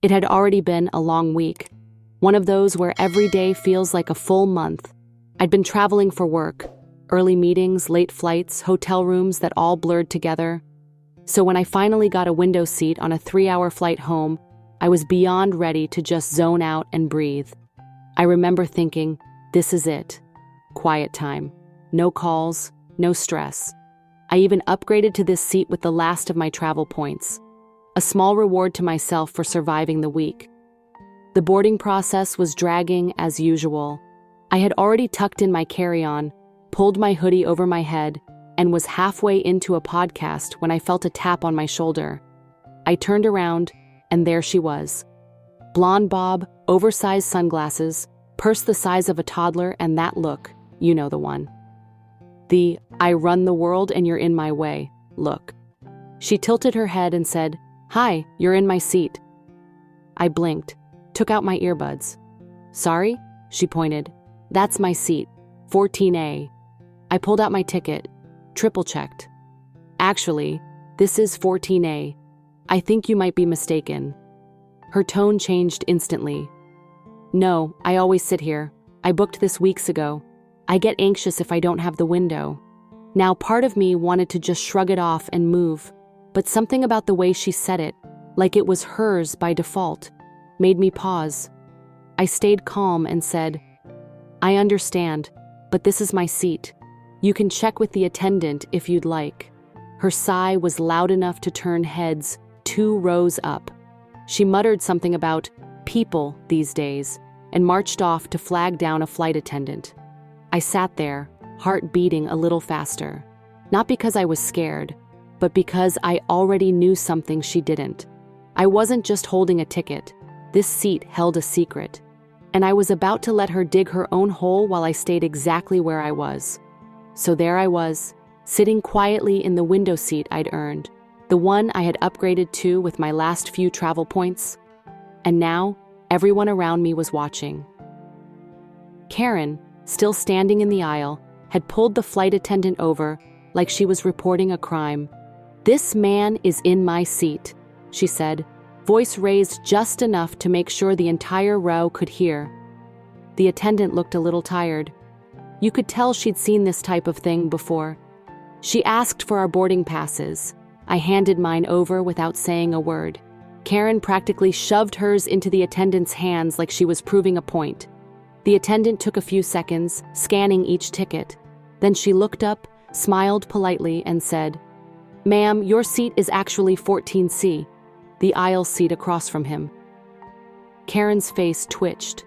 It had already been a long week, one of those where every day feels like a full month. I'd been traveling for work, early meetings, late flights, hotel rooms that all blurred together. So when I finally got a window seat on a 3-hour flight home, I was beyond ready to just zone out and breathe. I remember thinking, this is it. Quiet time. No calls, no stress. I even upgraded to this seat with the last of my travel points. A small reward to myself for surviving the week. The boarding process was dragging as usual. I had already tucked in my carry-on, pulled my hoodie over my head, and was halfway into a podcast when I felt a tap on my shoulder. I turned around, and there she was. Blonde bob, oversized sunglasses, purse the size of a toddler, and that look, you know the one. The "I run the world and you're in my way" look. She tilted her head and said, "Hi, you're in my seat." I blinked, took out my earbuds. "Sorry?" She pointed. "That's my seat, 14A. I pulled out my ticket, triple-checked. "Actually, this is 14A. I think you might be mistaken." Her tone changed instantly. "No, I always sit here. I booked this weeks ago. I get anxious if I don't have the window." Now, part of me wanted to just shrug it off and move, but something about the way she said it, like it was hers by default, made me pause. I stayed calm and said, "I understand, but this is my seat. You can check with the attendant if you'd like." Her sigh was loud enough to turn heads 2 rows up. She muttered something about people these days and marched off to flag down a flight attendant. I sat there, heart beating a little faster. Not because I was scared, but because I already knew something she didn't. I wasn't just holding a ticket. This seat held a secret. And I was about to let her dig her own hole while I stayed exactly where I was. So there I was, sitting quietly in the window seat I'd earned, the one I had upgraded to with my last few travel points. And now, everyone around me was watching. Karen, still standing in the aisle, had pulled the flight attendant over like she was reporting a crime. "This man is in my seat," she said, voice raised just enough to make sure the entire row could hear. The attendant looked a little tired. You could tell she'd seen this type of thing before. She asked for our boarding passes. I handed mine over without saying a word. Karen practically shoved hers into the attendant's hands like she was proving a point. The attendant took a few seconds, scanning each ticket. Then she looked up, smiled politely, and said, "Ma'am, your seat is actually 14C, the aisle seat across from him." Karen's face twitched.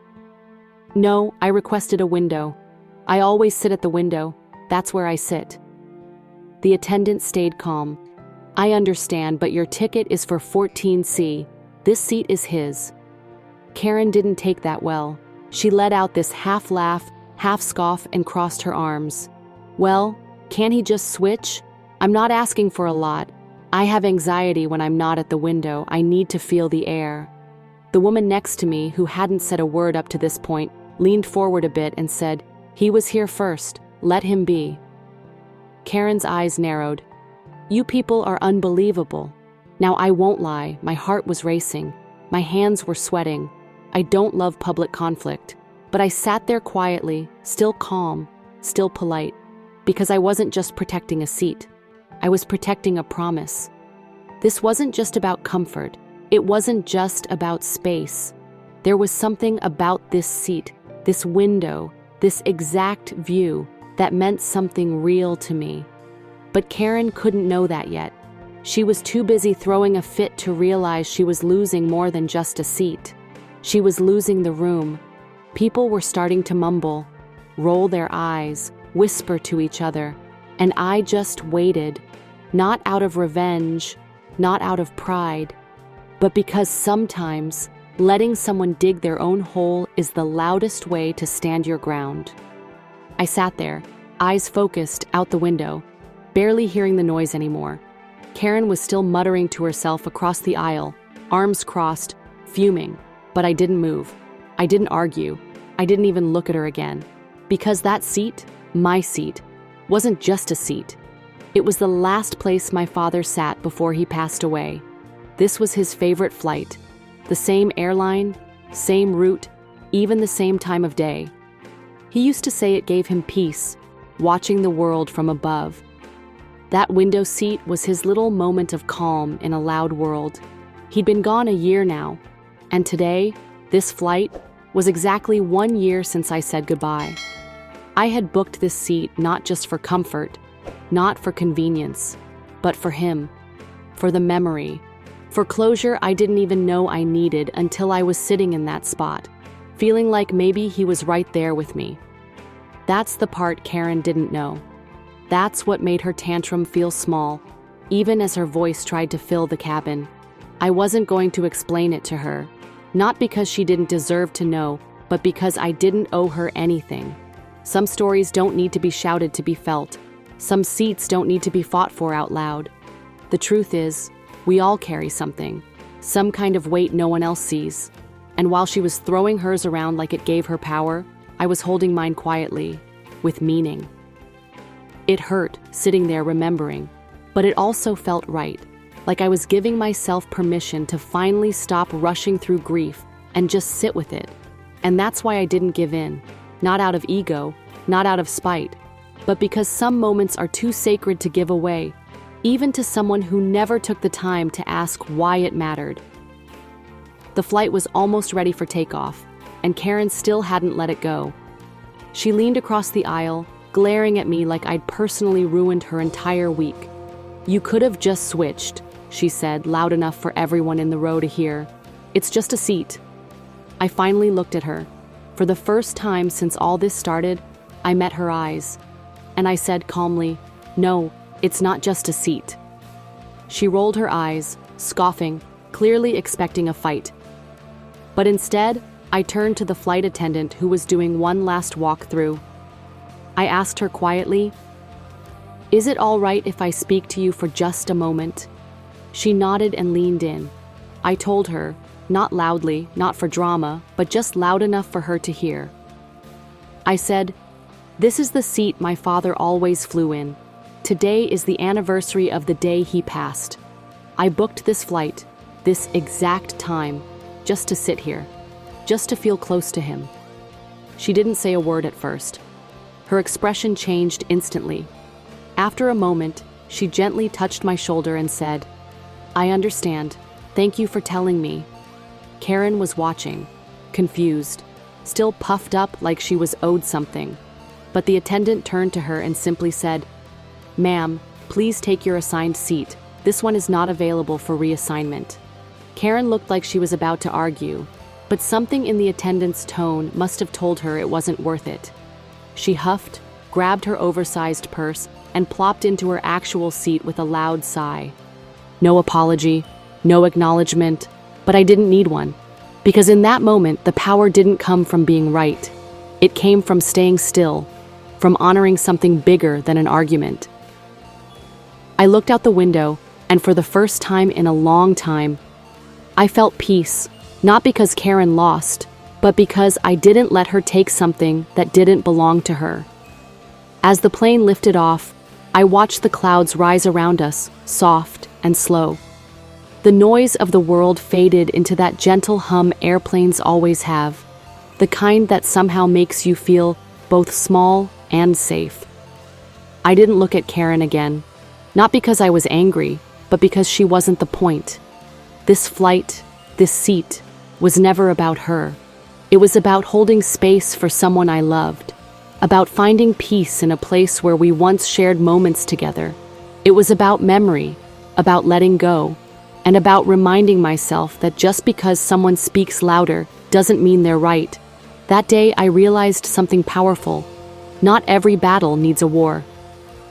"No, I requested a window. I always sit at the window. That's where I sit." The attendant stayed calm. "I understand, but your ticket is for 14C. This seat is his." Karen didn't take that well. She let out this half laugh, half scoff, and crossed her arms. "Well, can't he just switch? I'm not asking for a lot. I have anxiety when I'm not at the window. I need to feel the air." The woman next to me, who hadn't said a word up to this point, leaned forward a bit and said, "He was here first. Let him be." Karen's eyes narrowed. "You people are unbelievable." Now, I won't lie, my heart was racing. My hands were sweating. I don't love public conflict, but I sat there quietly, still calm, still polite, because I wasn't just protecting a seat. I was protecting a promise. This wasn't just about comfort. It wasn't just about space. There was something about this seat, this window, this exact view that meant something real to me. But Karen couldn't know that yet. She was too busy throwing a fit to realize she was losing more than just a seat. She was losing the room. People were starting to mumble, roll their eyes, whisper to each other, and I just waited, not out of revenge, not out of pride, but because sometimes letting someone dig their own hole is the loudest way to stand your ground. I sat there, eyes focused out the window, barely hearing the noise anymore. Karen was still muttering to herself across the aisle, arms crossed, fuming, but I didn't move. I didn't argue. I didn't even look at her again. Because that seat, my seat, wasn't just a seat. It was the last place my father sat before he passed away. This was his favorite flight. The same airline, same route, even the same time of day. He used to say it gave him peace, watching the world from above. That window seat was his little moment of calm in a loud world. He'd been gone a year now, and today, this flight, was exactly 1 year since I said goodbye. I had booked this seat not just for comfort, not for convenience, but for him, for the memory, for closure I didn't even know I needed until I was sitting in that spot, feeling like maybe he was right there with me. That's the part Karen didn't know. That's what made her tantrum feel small, even as her voice tried to fill the cabin. I wasn't going to explain it to her, not because she didn't deserve to know, but because I didn't owe her anything. Some stories don't need to be shouted to be felt. Some seats don't need to be fought for out loud. The truth is, we all carry something, some kind of weight no one else sees. And while she was throwing hers around like it gave her power, I was holding mine quietly, with meaning. It hurt, sitting there remembering, but it also felt right, like I was giving myself permission to finally stop rushing through grief and just sit with it. And that's why I didn't give in, not out of ego, not out of spite, but because some moments are too sacred to give away, even to someone who never took the time to ask why it mattered. The flight was almost ready for takeoff, and Karen still hadn't let it go. She leaned across the aisle, glaring at me like I'd personally ruined her entire week. "You could have just switched," she said, loud enough for everyone in the row to hear. "It's just a seat." I finally looked at her. For the first time since all this started, I met her eyes, and I said calmly, "No, it's not just a seat." She rolled her eyes, scoffing, clearly expecting a fight. But instead, I turned to the flight attendant who was doing one last walk through. I asked her quietly, "Is it all right if I speak to you for just a moment?" She nodded and leaned in. I told her, not loudly, not for drama, but just loud enough for her to hear. I said, "This is the seat my father always flew in. Today is the anniversary of the day he passed. I booked this flight, this exact time, just to sit here, just to feel close to him." She didn't say a word at first. Her expression changed instantly. After a moment, she gently touched my shoulder and said, "I understand. Thank you for telling me." Karen was watching, confused, still puffed up like she was owed something. But the attendant turned to her and simply said, "Ma'am, please take your assigned seat. This one is not available for reassignment." Karen looked like she was about to argue, but something in the attendant's tone must have told her it wasn't worth it. She huffed, grabbed her oversized purse, and plopped into her actual seat with a loud sigh. No apology, no acknowledgement, but I didn't need one. Because in that moment, the power didn't come from being right. It came from staying still, from honoring something bigger than an argument. I looked out the window, and for the first time in a long time, I felt peace, not because Karen lost, but because I didn't let her take something that didn't belong to her. As the plane lifted off, I watched the clouds rise around us, soft and slow. The noise of the world faded into that gentle hum airplanes always have, the kind that somehow makes you feel both small and safe. I didn't look at Karen again, not because I was angry, but because she wasn't the point. This flight, this seat, was never about her. It was about holding space for someone I loved, about finding peace in a place where we once shared moments together. It was about memory, about letting go, and about reminding myself that just because someone speaks louder doesn't mean they're right. That day I realized something powerful. Not every battle needs a war.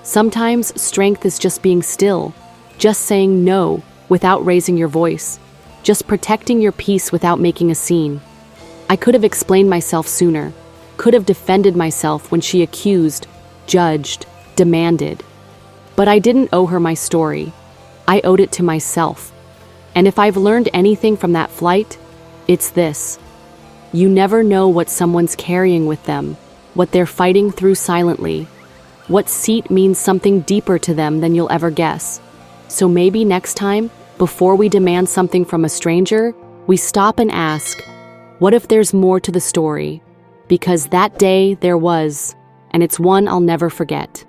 Sometimes strength is just being still, just saying no without raising your voice, just protecting your peace without making a scene. I could have explained myself sooner, could have defended myself when she accused, judged, demanded. But I didn't owe her my story. I owed it to myself. And if I've learned anything from that flight, it's this. You never know what someone's carrying with them, what they're fighting through silently. What seat means something deeper to them than you'll ever guess. So maybe next time, before we demand something from a stranger, we stop and ask, what if there's more to the story? Because that day there was, and it's one I'll never forget.